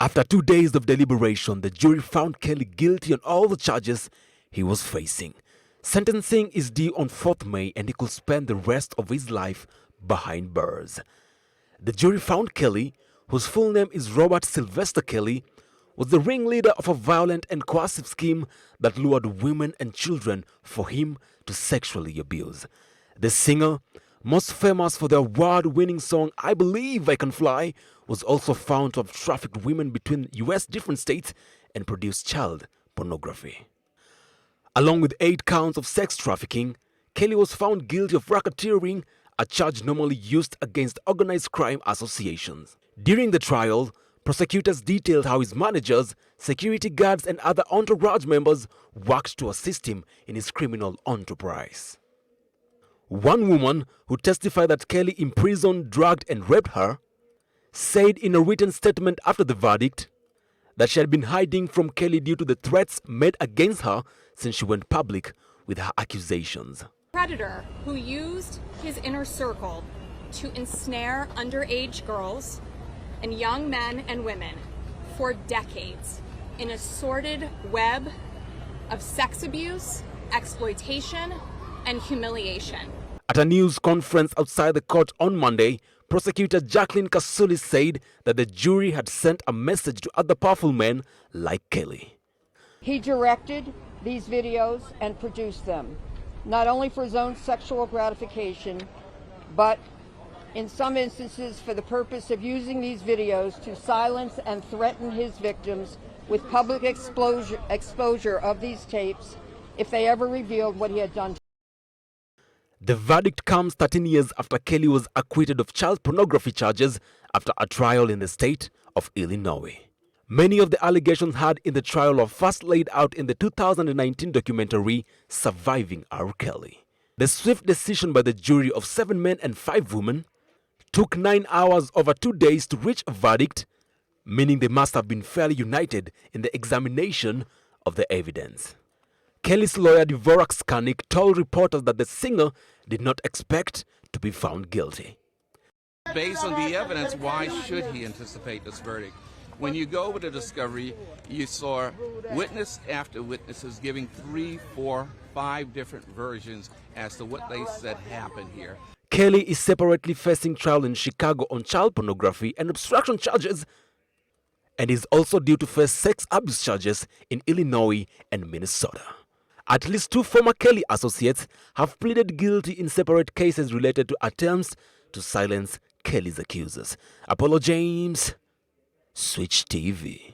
After 2 days of deliberation, the jury found Kelly guilty on all the charges he was facing. Sentencing is due on 4th May and he could spend the rest of his life behind bars. The jury found Kelly, whose full name is Robert Sylvester Kelly, was the ringleader of a violent and coercive scheme that lured women and children for him to sexually abuse. The singer, most famous for the award-winning song I Believe I Can Fly, was also found to have trafficked women between U.S. different states and produced child pornography. Along with 8 counts of sex trafficking, Kelly was found guilty of racketeering, a charge normally used against organized crime associations. During the trial, prosecutors detailed how his managers, security guards, and other entourage members worked to assist him in his criminal enterprise. One woman who testified that Kelly imprisoned, drugged, and raped her said in a written statement after the verdict that she had been hiding from Kelly due to the threats made against her since she went public with her accusations. Predator who used his inner circle to ensnare underage girls and young men and women for decades in a sordid web of sex abuse, exploitation, and humiliation. At a news conference outside the court on Monday, prosecutor Jacqueline Kasuli said that the jury had sent a message to other powerful men like Kelly. He directed these videos and produced them, not only for his own sexual gratification, but in some instances for the purpose of using these videos to silence and threaten his victims with public exposure of these tapes if they ever revealed what he had done. The verdict comes 13 years after Kelly was acquitted of child pornography charges after a trial in the state of Illinois. Many of the allegations heard in the trial were first laid out in the 2019 documentary Surviving R. Kelly. The swift decision by the jury of 7 men and 5 women took 9 hours over 2 days to reach a verdict, meaning they must have been fairly united in the examination of the evidence. Kelly's lawyer Dvorak Skanik told reporters that the singer did not expect to be found guilty. Based on the evidence, why should he anticipate this verdict? When you go with a discovery, you saw witness after witnesses giving 3, 4, 5 different versions as to what they said happened here. Kelly is separately facing trial in Chicago on child pornography and obstruction charges, and is also due to face sex abuse charges in Illinois and Minnesota. At least 2 former Kelly associates have pleaded guilty in separate cases related to attempts to silence Kelly's accusers. Apollo James, Switch TV.